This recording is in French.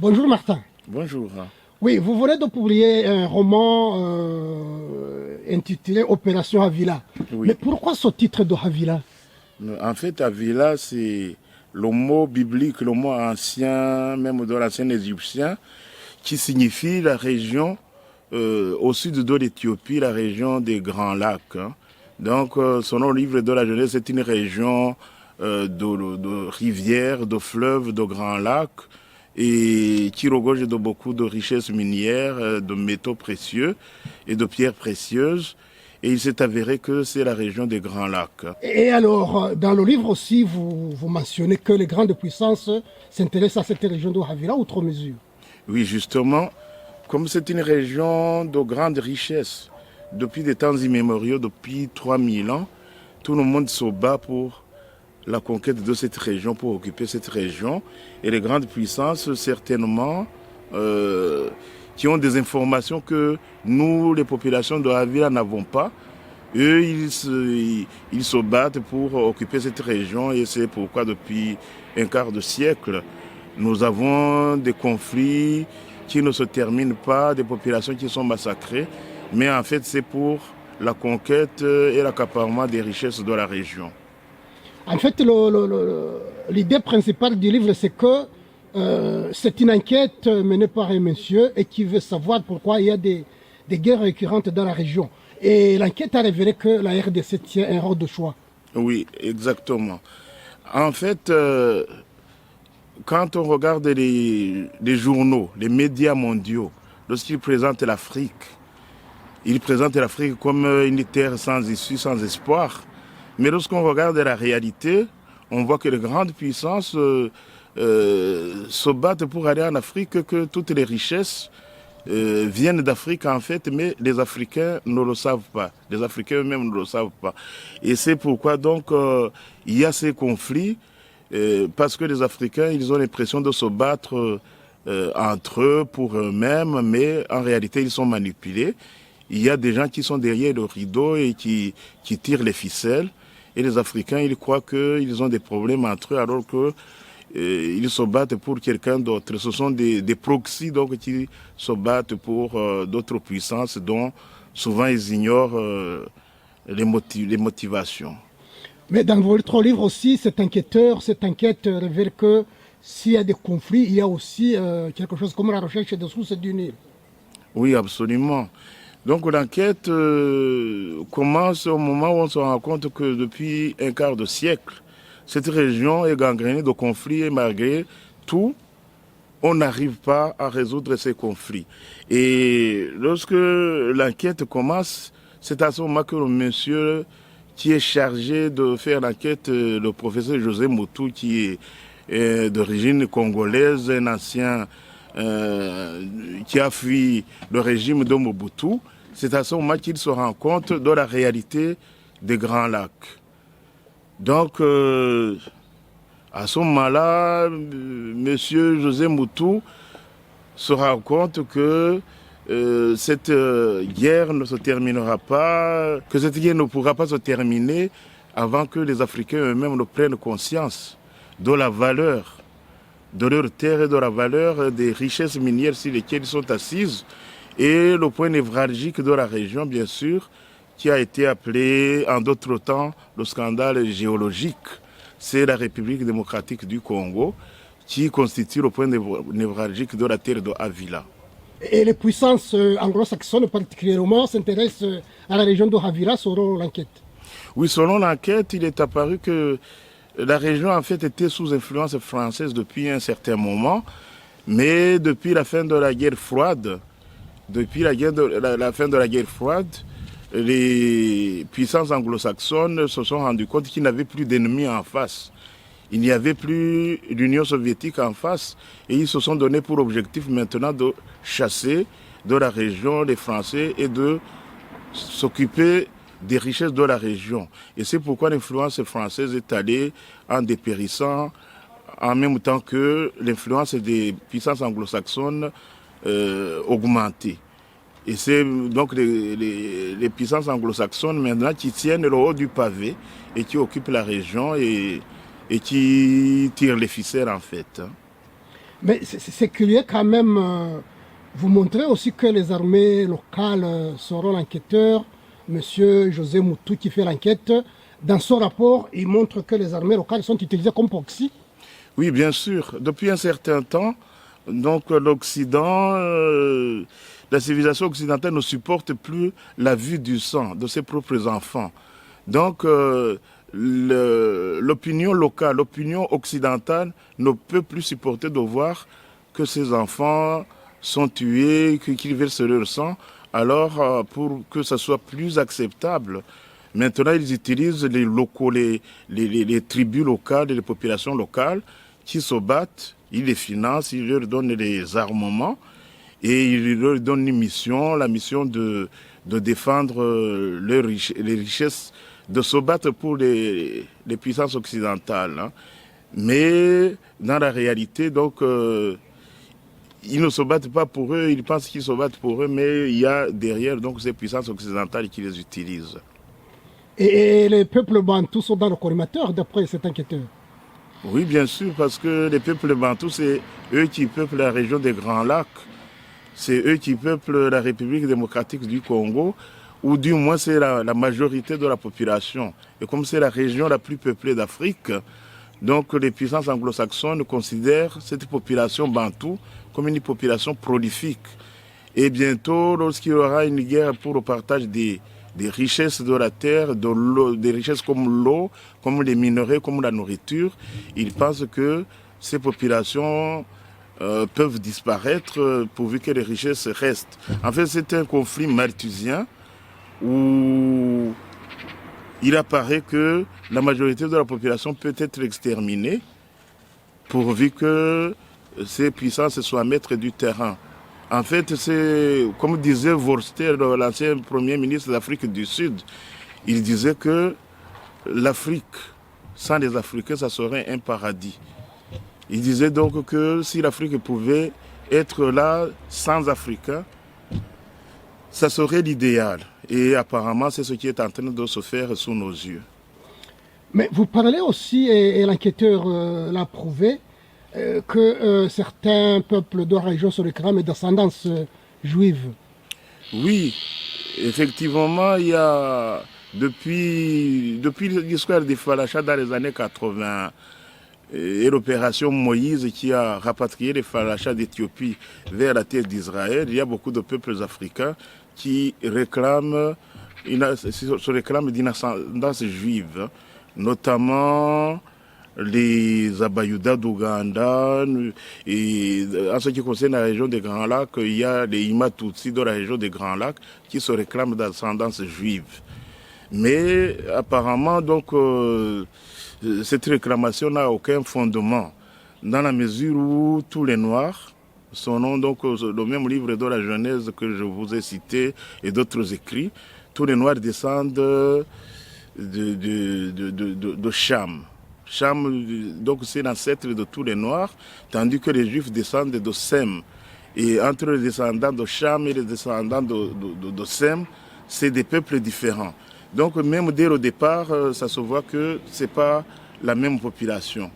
Bonjour Martin. Bonjour. Oui, vous venez de publier un roman intitulé Opération Havila. Mais Oui. pourquoi ce titre de Havila? En fait, Avila, c'est le mot biblique, le mot ancien, même de l'ancien égyptien, qui signifie la région au sud de l'Éthiopie, la région des Grands Lacs. Donc, selon le livre de la Genèse, c'est une région de rivières, de fleuves, de Grands Lacs, et qui regorge de beaucoup de richesses minières, de métaux précieux et de pierres précieuses. Et il s'est avéré que c'est la région des Grands Lacs. Et alors, dans le livre aussi, vous mentionnez que les grandes puissances s'intéressent à cette région de Havila outre mesure. Oui, justement, comme c'est une région de grande richesse, depuis des temps immémoriaux, depuis 3000 ans, tout le monde se bat pour la conquête de cette région, pour occuper cette région. Et les grandes puissances, certainement, qui ont des informations que nous, les populations de Havila, n'avons pas. Eux, ils se battent pour occuper cette région et c'est pourquoi depuis un quart de siècle, nous avons des conflits qui ne se terminent pas, des populations qui sont massacrées, mais en fait c'est pour la conquête et l'accaparement des richesses de la région. En fait, l'idée principale du livre, c'est que c'est une enquête menée par un monsieur et qui veut savoir pourquoi il y a des guerres récurrentes dans la région. Et l'enquête a révélé que la RDC tient un rôle de choix. Oui, exactement. En fait, quand on regarde les journaux, les médias mondiaux, lorsqu'ils présentent l'Afrique, ils présentent l'Afrique comme une terre sans issue, sans espoir. Mais lorsqu'on regarde la réalité, on voit que les grandes puissances se battent pour aller en Afrique, que toutes les richesses viennent d'Afrique en fait, mais les Africains ne le savent pas. Les Africains eux-mêmes ne le savent pas. Et c'est pourquoi donc il y a ces conflits, parce que les Africains, ils ont l'impression de se battre entre eux, pour eux-mêmes, mais en réalité, ils sont manipulés. Il y a des gens qui sont derrière le rideau et qui tirent les ficelles. Et les Africains, ils croient qu'ils ont des problèmes entre eux alors que ils se battent pour quelqu'un d'autre. Ce sont des proxys donc, qui se battent pour d'autres puissances dont souvent ils ignorent les motivations. Mais dans votre livre aussi, cette enquête révèle que s'il y a des conflits, il y a aussi quelque chose comme la recherche des sources du Nil. Oui, absolument. Donc l'enquête commence au moment où on se rend compte que depuis un quart de siècle, cette région est gangrénée de conflits et malgré tout, on n'arrive pas à résoudre ces conflits. Et lorsque l'enquête commence, c'est à ce moment que le monsieur qui est chargé de faire l'enquête, le professeur José Moutou, qui est d'origine congolaise, un ancien qui a fui le régime de Mobutu, c'est à ce moment qu'il se rend compte de la réalité des Grands Lacs. Donc, à ce moment-là, M. José Moutou se rend compte que cette guerre ne se terminera pas, que cette guerre ne pourra pas se terminer avant que les Africains eux-mêmes ne prennent conscience de la valeur de leur terre et de la valeur des richesses minières sur lesquelles ils sont assises. Et le point névralgique de la région, bien sûr, qui a été appelé en d'autres temps le scandale géologique, c'est la République démocratique du Congo, qui constitue le point névralgique de la terre de Havila. Et les puissances anglo-saxonnes particulièrement s'intéressent à la région de Havila selon l'enquête. Oui, selon l'enquête, il est apparu que la région en fait était sous influence française depuis un certain moment, mais depuis la fin de la guerre froide, la fin de la guerre froide, les puissances anglo-saxonnes se sont rendues compte qu'ils n'avaient plus d'ennemis en face. Il n'y avait plus l'Union soviétique en face et ils se sont donné pour objectif maintenant de chasser de la région les Français et de s'occuper des richesses de la région. Et c'est pourquoi l'influence française est allée en dépérissant en même temps que l'influence des puissances anglo-saxonnes augmentée. Et c'est donc les puissances anglo-saxonnes maintenant qui tiennent le haut du pavé et qui occupent la région et qui tirent les ficelles en fait. Mais c'est curieux quand même. Vous montrez aussi que les armées locales seront l'enquêteur. Monsieur José Moutou qui fait l'enquête. Dans son rapport, il montre que les armées locales sont utilisées comme proxy. Oui, bien sûr. Depuis un certain temps, donc l'Occident, la civilisation occidentale ne supporte plus la vue du sang de ses propres enfants. Donc l'opinion locale, l'opinion occidentale ne peut plus supporter de voir que ses enfants sont tués, qu'ils versent leur sang. Alors pour que ça soit plus acceptable, maintenant ils utilisent les locaux, les tribus locales et les populations locales qui se battent, ils les financent, ils leur donnent les armements et ils leur donnent une mission, la mission de défendre les richesses, de se battre pour les puissances occidentales. Hein. Mais dans la réalité, donc, ils ne se battent pas pour eux, ils pensent qu'ils se battent pour eux, mais il y a derrière donc, ces puissances occidentales qui les utilisent. Et les peuples bantous sont dans le collimateur, d'après cet enquêteur. Oui, bien sûr, parce que les peuples bantous, c'est eux qui peuplent la région des Grands Lacs. C'est eux qui peuplent la République démocratique du Congo, ou du moins c'est la majorité de la population. Et comme c'est la région la plus peuplée d'Afrique, donc les puissances anglo-saxonnes considèrent cette population bantoue comme une population prolifique. Et bientôt, lorsqu'il y aura une guerre pour le partage des richesses de la terre, des richesses comme l'eau, comme les minerais, comme la nourriture, ils pensent que ces populations peuvent disparaître pourvu que les richesses restent. En fait, c'est un conflit malthusien où il apparaît que la majorité de la population peut être exterminée pourvu que ces puissances soient maîtres du terrain. En fait, c'est comme disait Vorster, l'ancien premier ministre d'Afrique du Sud, il disait que l'Afrique, sans les Africains, ça serait un paradis. Il disait donc que si l'Afrique pouvait être là sans Africains, ça serait l'idéal. Et apparemment, c'est ce qui est en train de se faire sous nos yeux. Mais vous parlez aussi, et l'enquêteur l'a prouvé, que certains peuples de la région se réclament d'ascendance juive. Oui, effectivement, il y a depuis l'histoire des Falachas dans les années 80 et l'opération Moïse qui a rapatrié les Falachas d'Éthiopie vers la terre d'Israël, il y a beaucoup de peuples africains qui se réclament d'une ascendance juive, notamment les Abayuda d'Ouganda, et en ce qui concerne la région des Grands Lacs, il y a les Imatutsi de la région des Grands Lacs qui se réclament d'ascendance juive. Mais apparemment, donc, cette réclamation n'a aucun fondement, dans la mesure où tous les Noirs, selon donc le même livre de la Genèse que je vous ai cité et d'autres écrits, tous les Noirs descendent de Cham. Cham, donc c'est l'ancêtre de tous les Noirs, tandis que les Juifs descendent de Sem. Et entre les descendants de Cham et les descendants de Sem, c'est des peuples différents. Donc même dès le départ, ça se voit que ce n'est pas la même population.